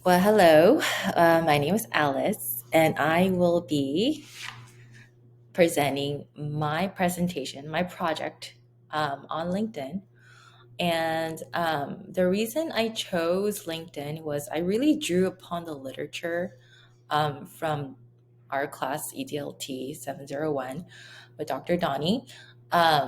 Well, hello. My name is Alice, and I will be presenting my presentation, my project on LinkedIn. And the reason I chose LinkedIn was I really drew upon the literature from our class EDLT 701 with Dr. Donnie,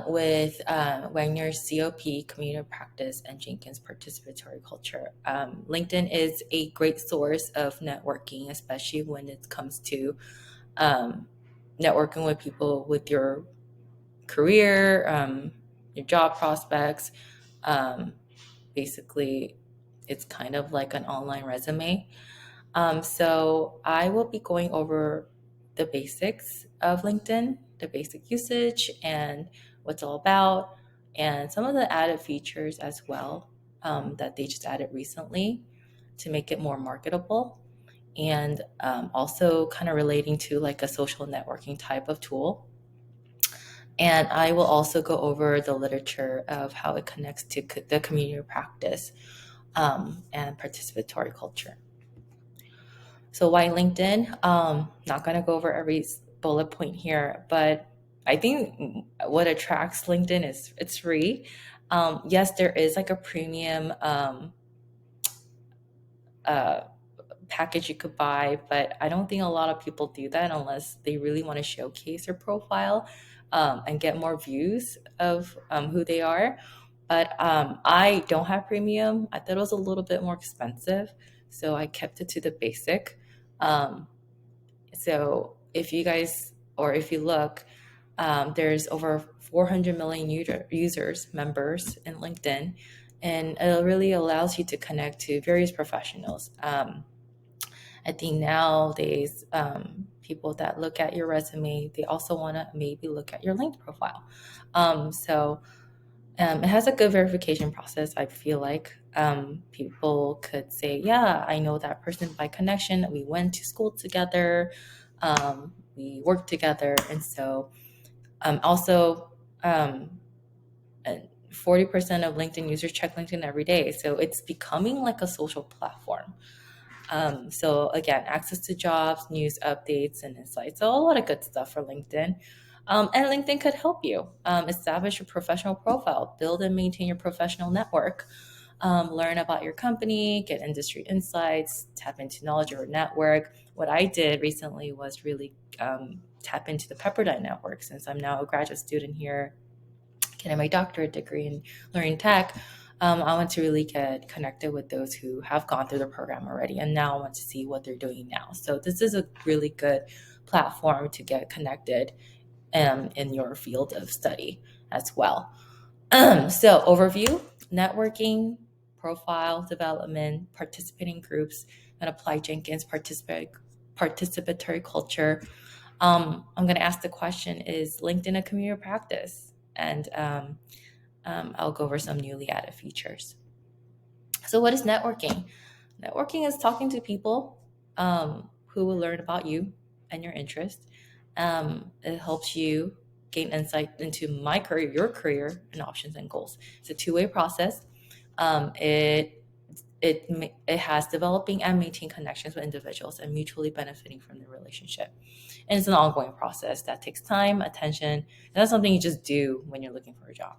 with Wagner's COP, Community Practice, and Jenkins Participatory Culture. LinkedIn is a great source of networking, especially when it comes to um, networking with people with your career, your job prospects. Um, Basically, it's kind of like an online resume. So I will be going over the basics of LinkedIn, the basic usage and what's all about, and some of the added features as well that they just added recently to make it more marketable. And also kind of relating to like a social networking type of tool. And I will also go over the literature of how it connects to the community practice and participatory culture. So why LinkedIn? Not going to go over every bullet point here, but I think what attracts LinkedIn is it's free. Yes, there is like a premium uh, package you could buy, but I don't think a lot of people do that unless they really want to showcase their profile and get more views of who they are. But I don't have premium. I thought it was a little bit more expensive, so I kept it to the basic. Um, so if you guys, or if you look, there's over 400 million users, members in LinkedIn, and it really allows you to connect to various professionals. I think nowadays, people that look at your resume, they also want to maybe look at your LinkedIn profile. It has a good verification process. I feel like people could say, yeah, I know that person by connection. We went to school together. We worked together. And so also, um, 40% of LinkedIn users check LinkedIn every day. So it's becoming like a social platform. So again, access to jobs, news updates, and insights. So a lot of good stuff for LinkedIn. And LinkedIn could help you establish a professional profile, build and maintain your professional network, learn about your company, get industry insights, tap into knowledge of your network. What I did recently was really tap into the Pepperdine network since I'm now a graduate student here getting my doctorate degree in learning tech. I want to really get connected with those who have gone through the program already, and now I want to see what they're doing now. So this is a really good platform to get connected in your field of study as well. So overview, networking, profile development, participating groups, and apply Jenkins participatory culture. I'm going to ask the question, is LinkedIn a community practice? And I'll go over some newly added features. So what is networking? Networking is talking to people who will learn about you and your interest. It helps you gain insight into my career, your career, and options and goals. It's a two-way process. It has developing and maintaining connections with individuals and mutually benefiting from the relationship. And it's an ongoing process that takes time, attention, and that's something you just do when you're looking for a job.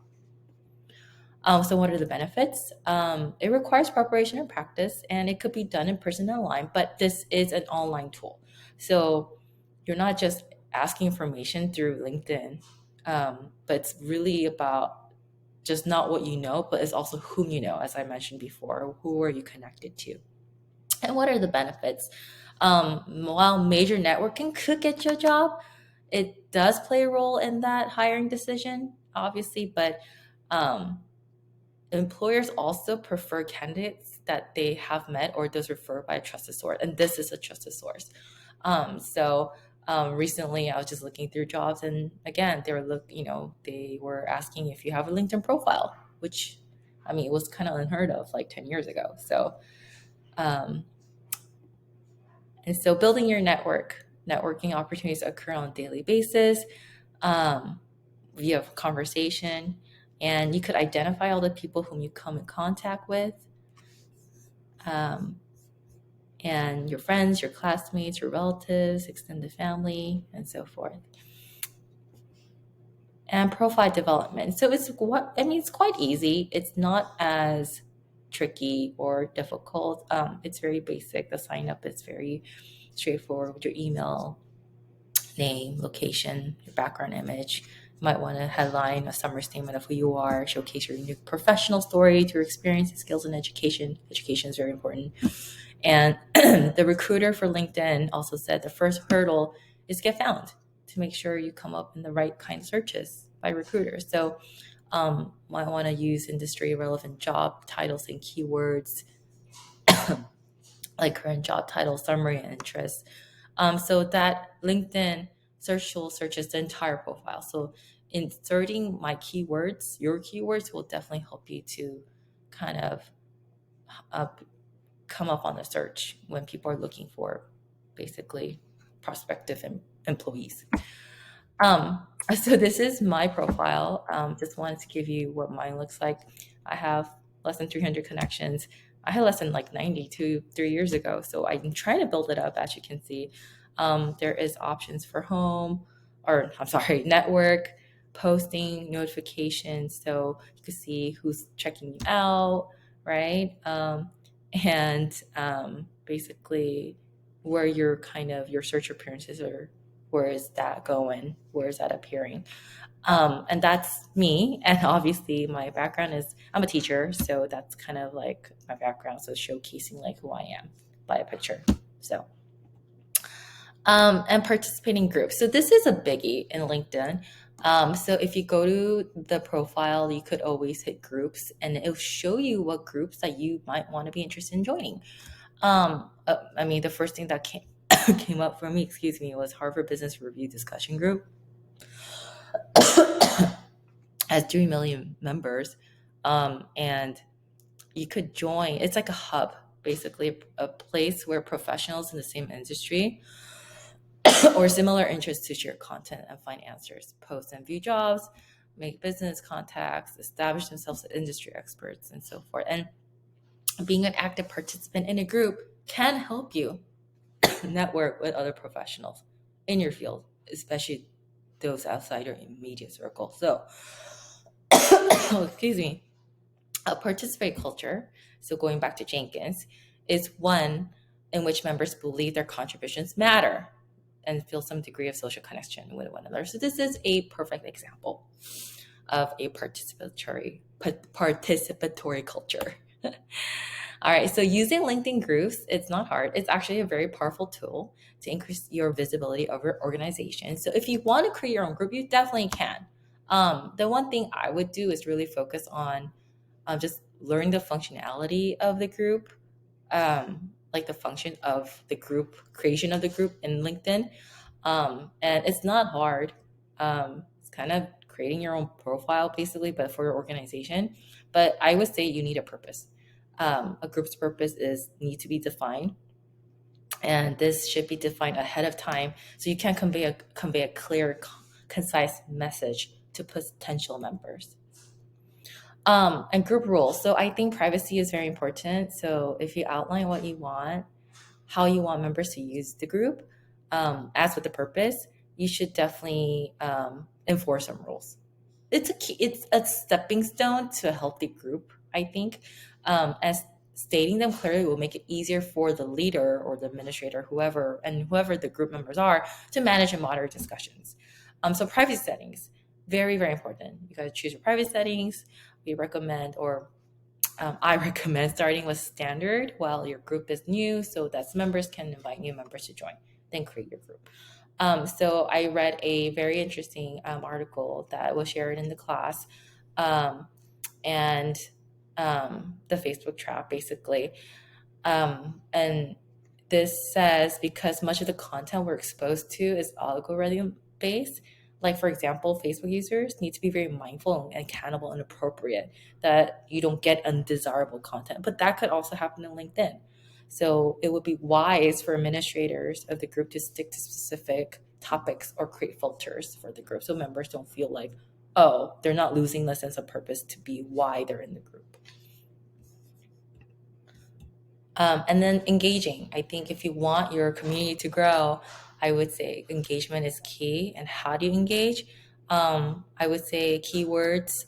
So what are the benefits? It requires preparation and practice, and it could be done in person and online, but this is an online tool. So you're not just asking information through LinkedIn, but it's really about just not what you know, but it's also whom you know, as I mentioned before. Who are you connected to? And what are the benefits? While major networking could get you a job, it does play a role in that hiring decision, obviously, but um, employers also prefer candidates that they have met or those referred by a trusted source, and this is a trusted source. Recently, I was just looking through jobs, and again, they were asking if you have a LinkedIn profile, which, I mean, it was kind of unheard of like 10 years ago. Um, so building your networking opportunities occur on a daily basis um, via conversation, and you could identify all the people whom you come in contact with. Um, and your friends, your classmates, your relatives, extended family, and so forth. And profile development. So it's quite easy. It's not as tricky or difficult. It's very basic. The sign up is very straightforward with your email, name, location, your background image. You might want to headline a summary statement of who you are, showcase your unique professional story through experience, skills, and education. Education is very important. And the recruiter for LinkedIn also said the first hurdle is get found, to make sure you come up in the right kind of searches by recruiters. So might want to use industry relevant job titles and keywords like current job title, summary, and interests. So that LinkedIn search tool searches the entire profile. So inserting my keywords, your keywords, will definitely help you to kind of uh, come up on the search when people are looking for basically prospective employees. Um, so this is my profile. Just wanted to give you what mine looks like. I have less than 300 connections. I had less than like 92 3 years ago. So I'm trying to build it up, as you can see. There is options for home, or I'm sorry, network, posting, notifications. So you can see who's checking you out, right? And basically where your kind of your search appearances are, where is that going, where is that appearing. And that's me. And obviously my background is I'm a teacher, so that's kind of like my background, so showcasing like who I am by a picture. So and participating groups, so this is a biggie in LinkedIn. So if you go to the profile, you could always hit groups and it'll show you what groups that you might want to be interested in joining. I mean, the first thing that came came up for me, excuse me, was Harvard Business Review discussion group. Has 3 million members, and you could join. It's like a hub, basically a place where professionals in the same industry or similar interests to share content and find answers, post and view jobs, make business contacts, establish themselves as industry experts, and so forth. And being an active participant in a group can help you network with other professionals in your field, especially those outside your immediate circle. So, excuse me, a participate culture, so going back to Jenkins, is one in which members believe their contributions matter and feel some degree of social connection with one another. So this is a perfect example of a participatory culture. All right, so using LinkedIn groups, it's not hard. It's actually a very powerful tool to increase your visibility of your organization. So if you want to create your own group, you definitely can. The one thing I would do is really focus on just learning the functionality of the group, like the function of the group, creation of the group in LinkedIn. And it's not hard. It's kind of creating your own profile basically, but for your organization. But I would say you need a purpose. A group's purpose is need to be defined, and this should be defined ahead of time so you can convey a clear, concise message to potential members. And group rules. So I think privacy is very important. So if you outline what you want, how you want members to use the group, as with the purpose, you should definitely enforce some rules. It's a stepping stone to a healthy group, I think. As stating them clearly will make it easier for the leader or the administrator, whoever the group members are, to manage and moderate discussions. So privacy settings, very, very important. You got to choose your privacy settings. We recommend, or I recommend starting with standard while your group is new, so that members can invite new members to join, then create your group. So I read a very interesting article that was shared in the class, and the Facebook trap, basically. And this says because much of the content we're exposed to is algorithm based, like for example, Facebook users need to be very mindful and accountable and appropriate that you don't get undesirable content. But that could also happen in LinkedIn. So it would be wise for administrators of the group to stick to specific topics or create filters for the group so members don't feel like, oh, they're not losing the sense of purpose to be why they're in the group. And then engaging. I think if you want your community to grow, I would say engagement is key. And how do you engage? I would say keywords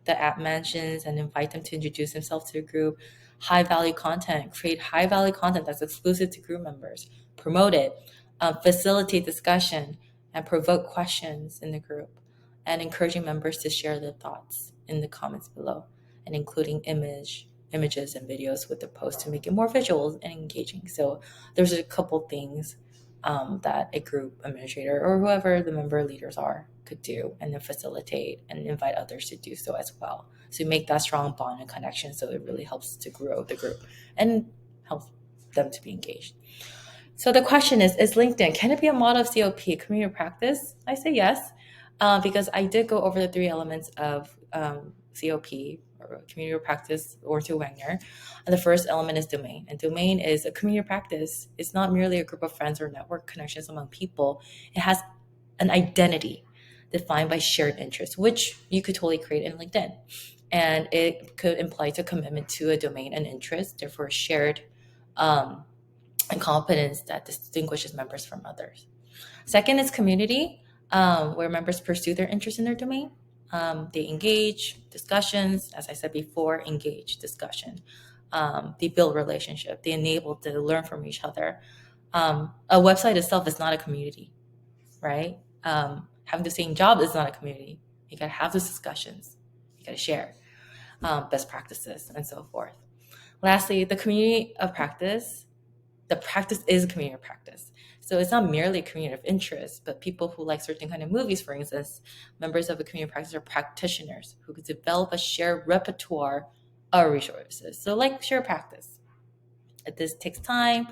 the app mentions and invite them to introduce themselves to the group. High value content. Create high value content that's exclusive to group members. Promote it. Facilitate discussion and provoke questions in the group. And encouraging members to share their thoughts in the comments below, and including images and videos with the post to make it more visual and engaging. So there's a couple things that a group administrator or whoever the member leaders are could do, and then facilitate and invite others to do so as well. So make that strong bond and connection, so it really helps to grow the group and helps them to be engaged. So the question is LinkedIn, can it be a model of COP, community practice? I say yes, because I did go over the three elements of COP, or community practice, or to Wagner. And the first element is domain. And domain is a community practice. It's not merely a group of friends or network connections among people. It has an identity defined by shared interests, which you could totally create in LinkedIn. And it could imply a commitment to a domain and interest, therefore shared and competence that distinguishes members from others. Second is community, where members pursue their interest in their domain. They engage discussions, as I said before, engage discussion. They build relationship. They enable to learn from each other. A website itself is not a community, right? Having the same job is not a community. You gotta have those discussions. You gotta share best practices and so forth. Lastly, the community of practice. The practice is a community of practice. So it's not merely a community of interest, but people who like certain kind of movies, for instance, members of a community of practice are practitioners who could develop a shared repertoire of resources. So like shared practice. This takes time,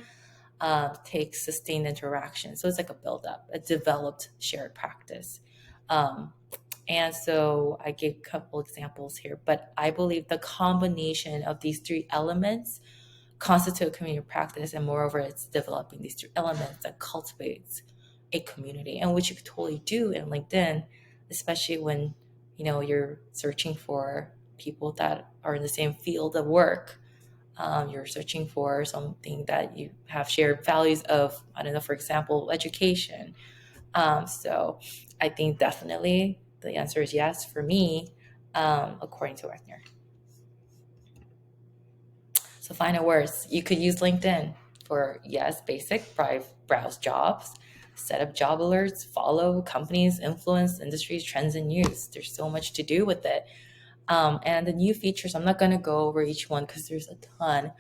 takes sustained interaction. So it's like a build-up, a developed shared practice. And so I gave a couple examples here, but I believe the combination of these three elements constitute a community practice, and moreover, it's developing these three elements that cultivates a community, and which you could totally do in LinkedIn, especially when you're searching for people that are in the same field of work. You're searching for something that you have shared values of. I don't know, for example, education. So I think definitely the answer is yes for me, according to Wagner. So final words. You could use LinkedIn for, yes, basic, browse jobs, set up job alerts, follow companies, influence industries, trends, and news. There's so much to do with it. And the new features, I'm not going to go over each one because there's a ton,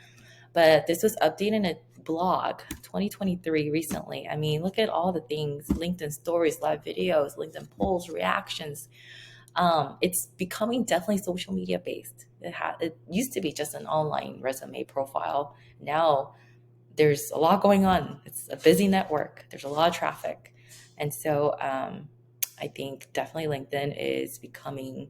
but this was updated in a blog 2023 recently. I mean, look at all the things: LinkedIn stories, live videos, LinkedIn polls, reactions. It's becoming definitely social media based. It used to be just an online resume profile. Now there's a lot going on. It's a busy network. There's a lot of traffic. And so I think definitely LinkedIn is becoming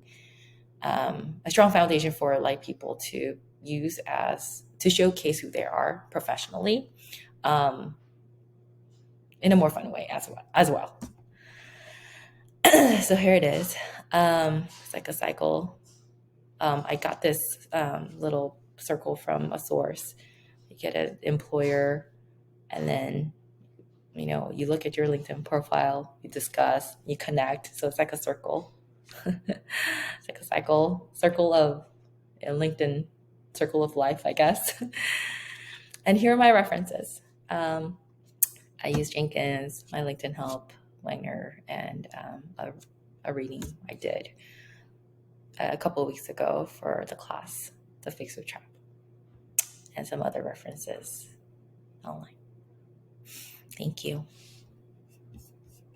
a strong foundation for like people to use as to showcase who they are professionally, in a more fun way as well. So here it is. It's like a cycle. I got this little circle from a source. You get an employer, and then you look at your LinkedIn profile, you discuss, you connect. So it's like a circle. It's like a circle of LinkedIn, circle of life, I guess. And here are my references. I use Jenkins, my LinkedIn help, Wagner, and a reading I did a couple of weeks ago for the class, the Facebook Trap, and some other references online. Thank you.